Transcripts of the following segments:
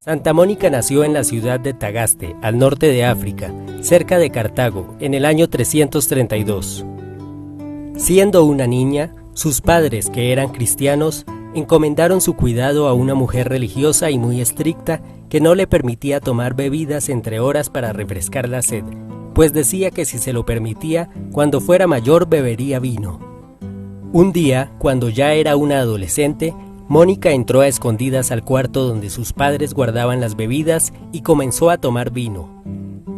Santa Mónica nació en la ciudad de Tagaste, al norte de África, cerca de Cartago, en el año 332. Siendo una niña, sus padres, que eran cristianos, encomendaron su cuidado a una mujer religiosa y muy estricta que no le permitía tomar bebidas entre horas para refrescar la sed, pues decía que si se lo permitía, cuando fuera mayor bebería vino. Un día, cuando ya era una adolescente, Mónica entró a escondidas al cuarto donde sus padres guardaban las bebidas y comenzó a tomar vino.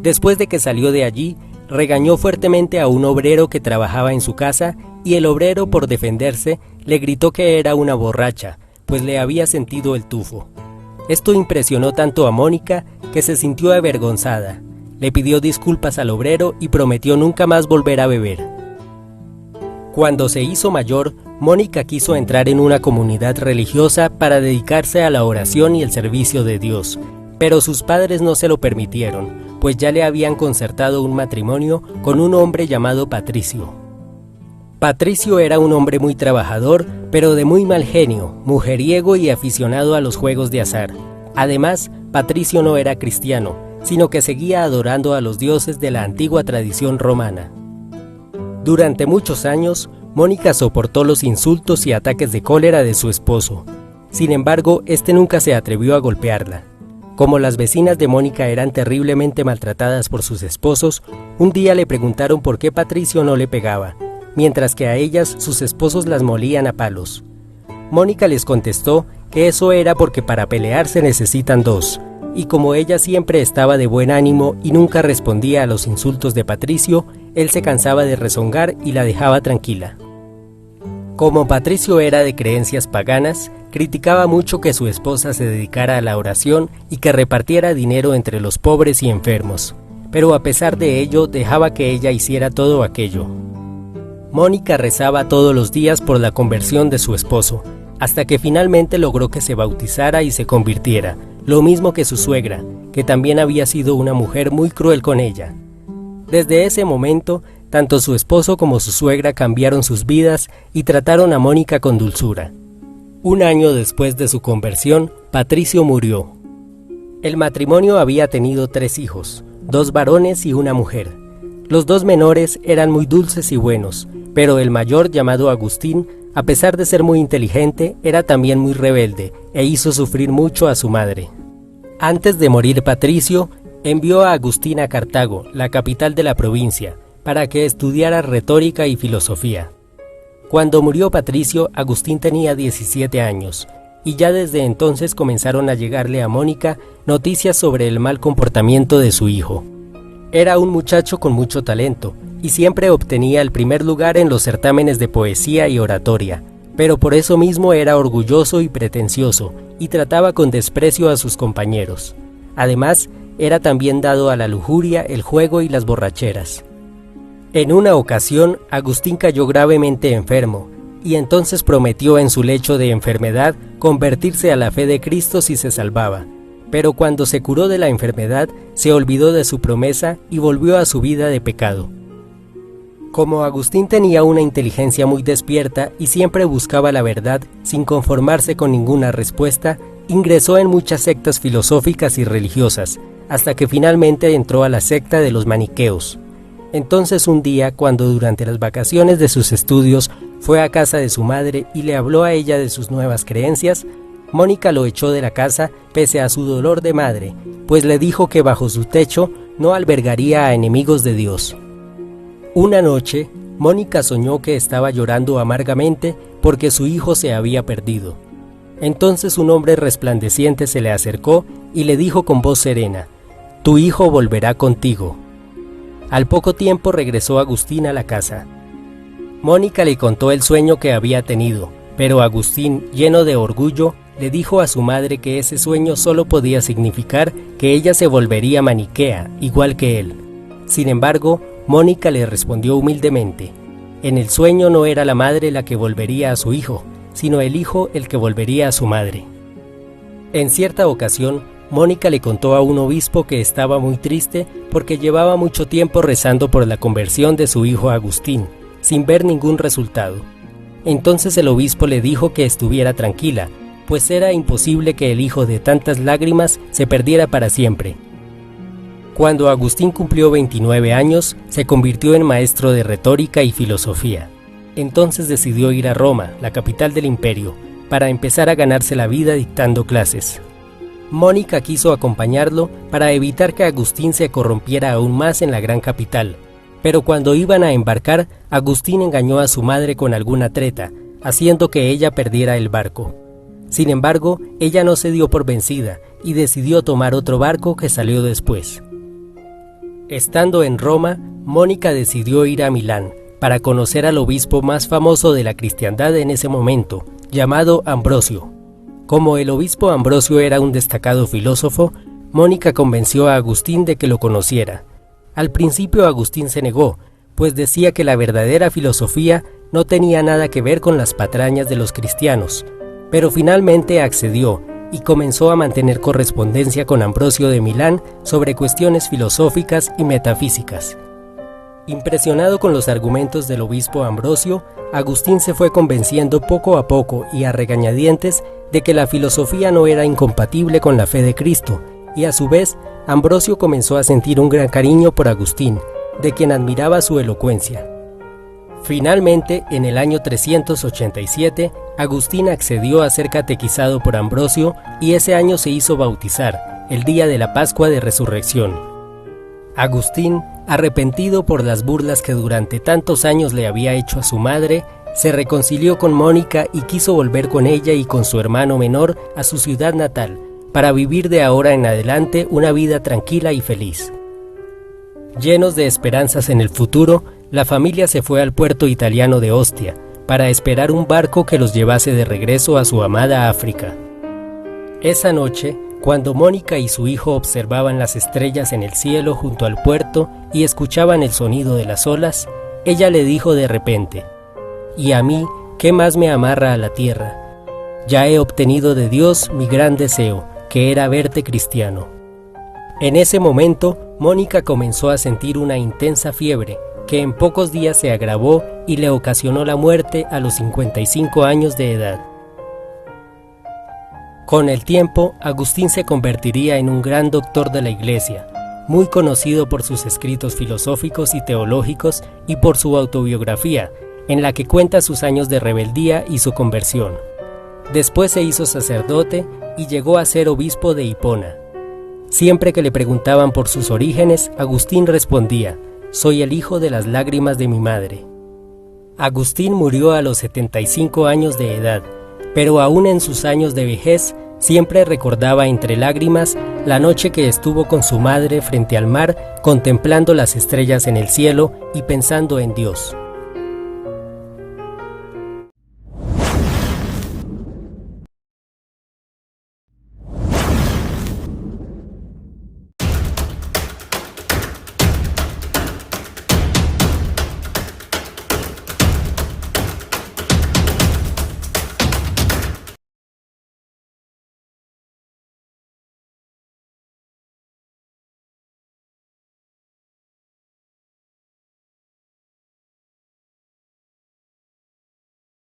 Después de que salió de allí, regañó fuertemente a un obrero que trabajaba en su casa y el obrero, por defenderse, le gritó que era una borracha, pues le había sentido el tufo. Esto impresionó tanto a Mónica que se sintió avergonzada. Le pidió disculpas al obrero y prometió nunca más volver a beber. Cuando se hizo mayor, Mónica quiso entrar en una comunidad religiosa para dedicarse a la oración y el servicio de Dios, pero sus padres no se lo permitieron, pues ya le habían concertado un matrimonio con un hombre llamado Patricio. Patricio era un hombre muy trabajador, pero de muy mal genio, mujeriego y aficionado a los juegos de azar. Además, Patricio no era cristiano, sino que seguía adorando a los dioses de la antigua tradición romana. Durante muchos años, Mónica soportó los insultos y ataques de cólera de su esposo. Sin embargo, este nunca se atrevió a golpearla. Como las vecinas de Mónica eran terriblemente maltratadas por sus esposos, un día le preguntaron por qué Patricio no le pegaba, mientras que a ellas sus esposos las molían a palos. Mónica les contestó que eso era porque para pelear se necesitan dos, y como ella siempre estaba de buen ánimo y nunca respondía a los insultos de Patricio, él se cansaba de rezongar y la dejaba tranquila. Como Patricio era de creencias paganas, criticaba mucho que su esposa se dedicara a la oración y que repartiera dinero entre los pobres y enfermos, pero a pesar de ello dejaba que ella hiciera todo aquello. Mónica rezaba todos los días por la conversión de su esposo, hasta que finalmente logró que se bautizara y se convirtiera, lo mismo que su suegra, que también había sido una mujer muy cruel con ella. Desde ese momento, tanto su esposo como su suegra cambiaron sus vidas y trataron a Mónica con dulzura. Un año después de su conversión, Patricio murió. El matrimonio había tenido 3 hijos, 2 varones y una mujer. Los 2 menores eran muy dulces y buenos, pero el mayor, llamado Agustín, a pesar de ser muy inteligente, era también muy rebelde e hizo sufrir mucho a su madre. Antes de morir Patricio, envió a Agustín a Cartago, la capital de la provincia, para que estudiara retórica y filosofía. Cuando murió Patricio, Agustín tenía 17 años, y ya desde entonces comenzaron a llegarle a Mónica noticias sobre el mal comportamiento de su hijo. Era un muchacho con mucho talento, y siempre obtenía el primer lugar en los certámenes de poesía y oratoria, pero por eso mismo era orgulloso y pretencioso, y trataba con desprecio a sus compañeros. Además, era también dado a la lujuria, el juego y las borracheras. En una ocasión, Agustín cayó gravemente enfermo, y entonces prometió en su lecho de enfermedad convertirse a la fe de Cristo si se salvaba. Pero cuando se curó de la enfermedad, se olvidó de su promesa y volvió a su vida de pecado. Como Agustín tenía una inteligencia muy despierta y siempre buscaba la verdad sin conformarse con ninguna respuesta, ingresó en muchas sectas filosóficas y religiosas, hasta que finalmente entró a la secta de los maniqueos. Entonces un día, cuando durante las vacaciones de sus estudios fue a casa de su madre y le habló a ella de sus nuevas creencias, Mónica lo echó de la casa pese a su dolor de madre, pues le dijo que bajo su techo no albergaría a enemigos de Dios. Una noche, Mónica soñó que estaba llorando amargamente porque su hijo se había perdido. Entonces un hombre resplandeciente se le acercó y le dijo con voz serena: «Tu hijo volverá contigo». Al poco tiempo regresó Agustín a la casa. Mónica le contó el sueño que había tenido, pero Agustín, lleno de orgullo, le dijo a su madre que ese sueño solo podía significar que ella se volvería maniquea, igual que él. Sin embargo, Mónica le respondió humildemente: en el sueño no era la madre la que volvería a su hijo, sino el hijo el que volvería a su madre. En cierta ocasión, Mónica le contó a un obispo que estaba muy triste porque llevaba mucho tiempo rezando por la conversión de su hijo Agustín, sin ver ningún resultado. Entonces el obispo le dijo que estuviera tranquila, pues era imposible que el hijo de tantas lágrimas se perdiera para siempre. Cuando Agustín cumplió 29 años, se convirtió en maestro de retórica y filosofía. Entonces decidió ir a Roma, la capital del imperio, para empezar a ganarse la vida dictando clases. Mónica quiso acompañarlo para evitar que Agustín se corrompiera aún más en la gran capital, pero cuando iban a embarcar, Agustín engañó a su madre con alguna treta, haciendo que ella perdiera el barco. Sin embargo, ella no se dio por vencida y decidió tomar otro barco que salió después. Estando en Roma, Mónica decidió ir a Milán para conocer al obispo más famoso de la cristiandad en ese momento, llamado Ambrosio. Como el obispo Ambrosio era un destacado filósofo, Mónica convenció a Agustín de que lo conociera. Al principio Agustín se negó, pues decía que la verdadera filosofía no tenía nada que ver con las patrañas de los cristianos, pero finalmente accedió y comenzó a mantener correspondencia con Ambrosio de Milán sobre cuestiones filosóficas y metafísicas. Impresionado con los argumentos del obispo Ambrosio, Agustín se fue convenciendo poco a poco y a regañadientes de que la filosofía no era incompatible con la fe de Cristo, y a su vez, Ambrosio comenzó a sentir un gran cariño por Agustín, de quien admiraba su elocuencia. Finalmente, en el año 387, Agustín accedió a ser catequizado por Ambrosio y ese año se hizo bautizar, el día de la Pascua de Resurrección. Agustín, arrepentido por las burlas que durante tantos años le había hecho a su madre, se reconcilió con Mónica y quiso volver con ella y con su hermano menor a su ciudad natal, para vivir de ahora en adelante una vida tranquila y feliz. Llenos de esperanzas en el futuro, la familia se fue al puerto italiano de Ostia, para esperar un barco que los llevase de regreso a su amada África. Esa noche, cuando Mónica y su hijo observaban las estrellas en el cielo junto al puerto y escuchaban el sonido de las olas, ella le dijo de repente: «¿Y a mí qué más me amarra a la tierra? Ya he obtenido de Dios mi gran deseo, que era verte cristiano». En ese momento, Mónica comenzó a sentir una intensa fiebre, que en pocos días se agravó y le ocasionó la muerte a los 55 años de edad. Con el tiempo, Agustín se convertiría en un gran doctor de la Iglesia, muy conocido por sus escritos filosóficos y teológicos y por su autobiografía, en la que cuenta sus años de rebeldía y su conversión. Después se hizo sacerdote y llegó a ser obispo de Hipona. Siempre que le preguntaban por sus orígenes, Agustín respondía: «Soy el hijo de las lágrimas de mi madre». Agustín murió a los 75 años de edad, pero aún en sus años de vejez, siempre recordaba entre lágrimas la noche que estuvo con su madre frente al mar, contemplando las estrellas en el cielo y pensando en Dios.